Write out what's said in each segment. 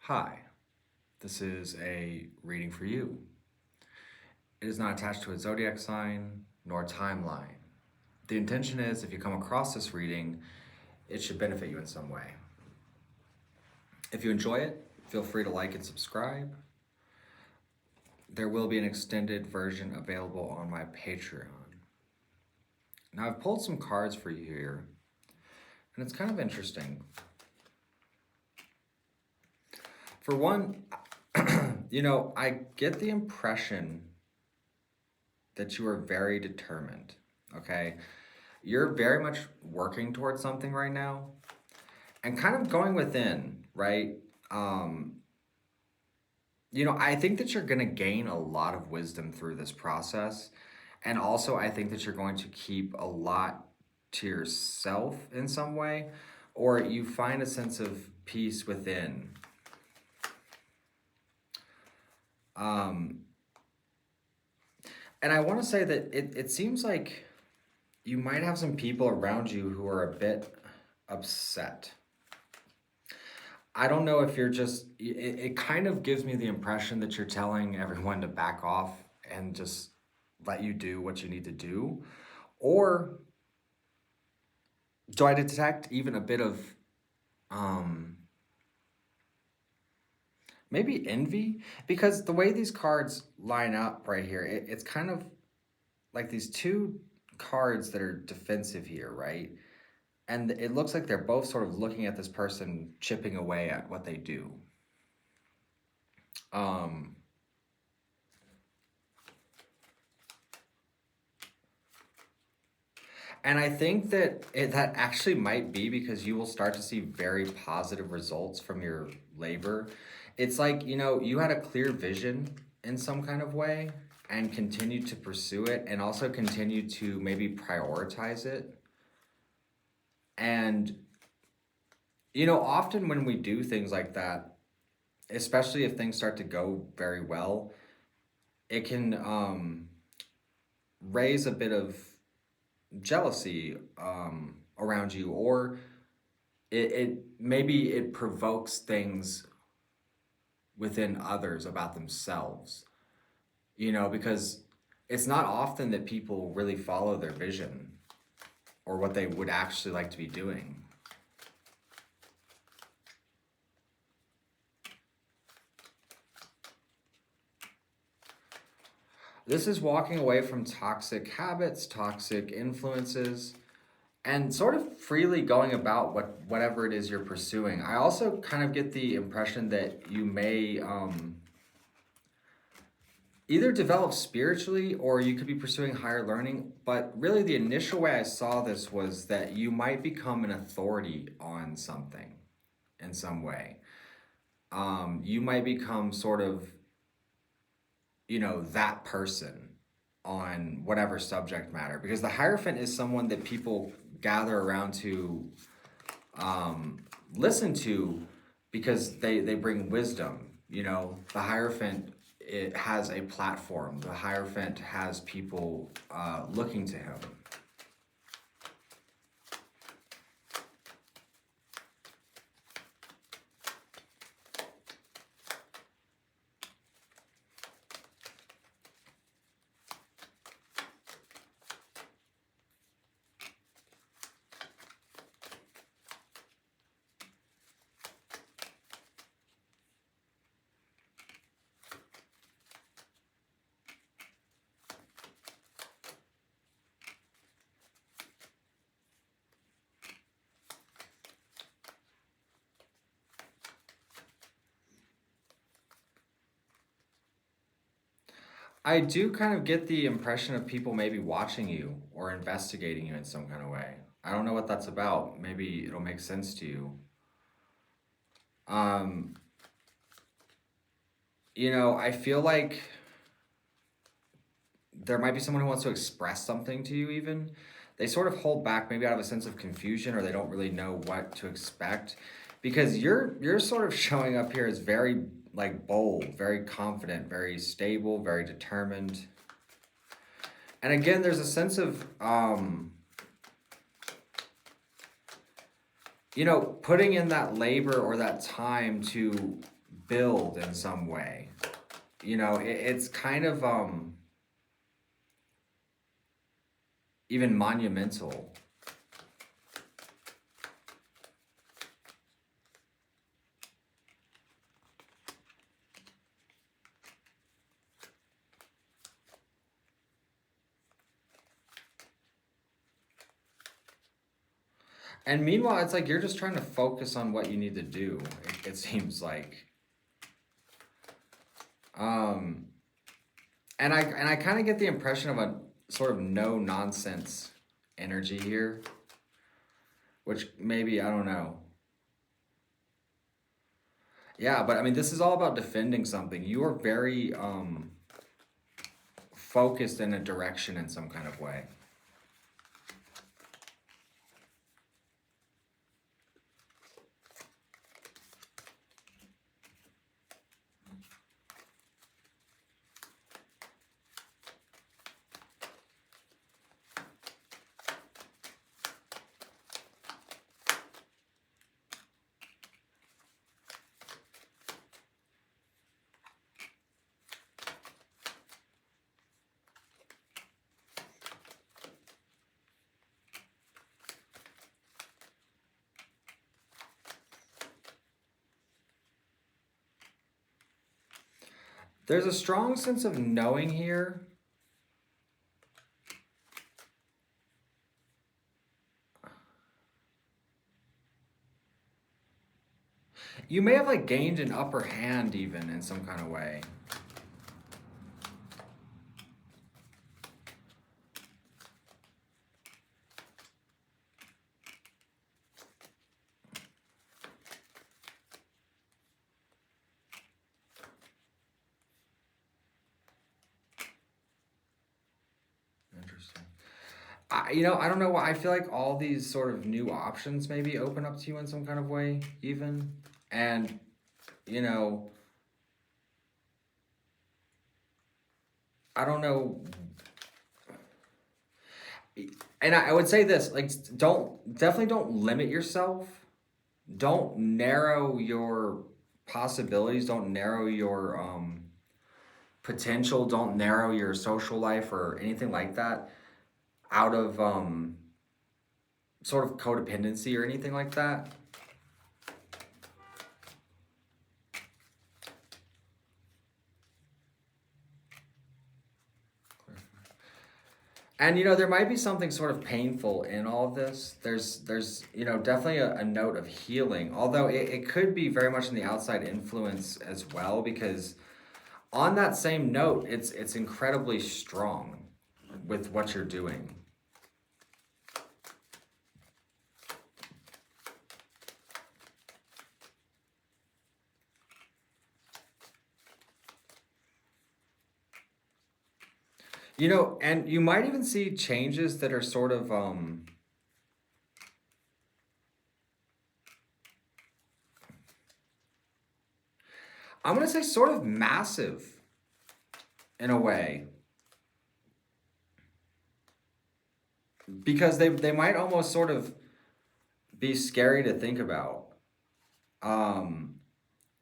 Hi, this is a reading for you. It is not attached to a zodiac sign nor a timeline. The intention is if you come across this reading, it should benefit you in some way. If you enjoy it, feel free to like and subscribe. There will be an extended version available on my Patreon. Now I've pulled some cards for you here, and it's kind of interesting. For one, I get the impression that you are very determined, okay? You're very much working towards something right now and kind of going within, right? I think that you're going to gain a lot of wisdom through this process. And also, I think that you're going to keep a lot to yourself in some way, or you find a sense of peace within. And I want to say that it seems like you might have some people around you who are a bit upset. I don't know if you're just, it kind of gives me the impression that you're telling everyone to back off and just let you do what you need to do. Or do I detect even a bit of maybe envy? Because the way these cards line up right here, it's kind of like these two cards that are defensive here, right? And it looks like they're both sort of looking at this person chipping away at what they do. And I think that that actually might be because you will start to see very positive results from your labor. It's like, you had a clear vision in some kind of way and continue to pursue it and also continue to maybe prioritize it. And, often when we do things like that, especially if things start to go very well, it can raise a bit of jealousy around you, or maybe it provokes things within others about themselves, because it's not often that people really follow their vision or what they would actually like to be doing. This is walking away from toxic habits, toxic influences, and sort of freely going about whatever it is you're pursuing. I also kind of get the impression that you may either develop spiritually or you could be pursuing higher learning. But really the initial way I saw this was that you might become an authority on something in some way. You might become sort of, that person on whatever subject matter, because the Hierophant is someone that people gather around to listen to because they bring wisdom. The Hierophant, it has a platform. The Hierophant has people looking to him. I do kind of get the impression of people maybe watching you or investigating you in some kind of way. I don't know what that's about. Maybe it'll make sense to you. I feel like there might be someone who wants to express something to you even. They sort of hold back maybe out of a sense of confusion, or they don't really know what to expect, because you're sort of showing up here as very bold, very confident, very stable, very determined. And again, there's a sense of putting in that labor or that time to build in some way. You know, it's kind of even monumental. And meanwhile, it's like you're just trying to focus on what you need to do, it seems like. Um, and I kind of get the impression of a sort of no nonsense energy here, which maybe, I don't know. Yeah, but I mean, this is all about defending something. You are very focused in a direction in some kind of way. There's a strong sense of knowing here. You may have like gained an upper hand even in some kind of way. Interesting. I don't know why. I feel like all these sort of new options maybe open up to you in some kind of way, even. And, you know, I don't know. And I would say this, like, definitely don't limit yourself. Don't narrow your possibilities. Don't narrow your potential. Don't narrow your social life or anything like that out of sort of codependency or anything like that. And, there might be something sort of painful in all of this. There's definitely a note of healing, although it could be very much in the outside influence as well, because on that same note, it's incredibly strong with what you're doing. And you might even see changes that are sort of, I'm going to say sort of massive in a way. Because they might almost sort of be scary to think about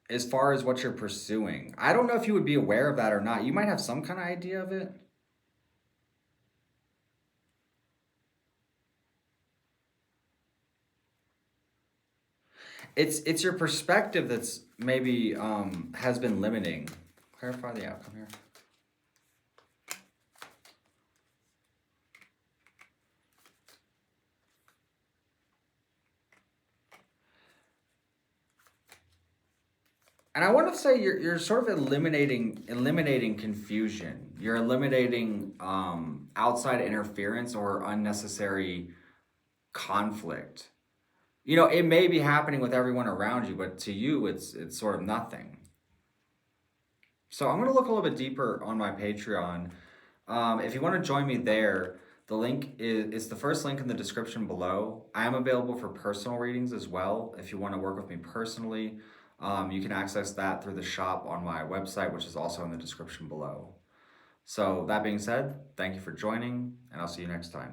as far as what you're pursuing. I don't know if you would be aware of that or not. You might have some kind of idea of it. It's your perspective that's maybe has been limiting. Clarify the outcome here. And I want to say you're sort of eliminating confusion. You're eliminating outside interference or unnecessary conflict. It may be happening with everyone around you, but to you, it's sort of nothing. So I'm going to look a little bit deeper on my Patreon. If you want to join me there, the link is the first link in the description below. I am available for personal readings as well. If you want to work with me personally, you can access that through the shop on my website, which is also in the description below. So that being said, thank you for joining, and I'll see you next time.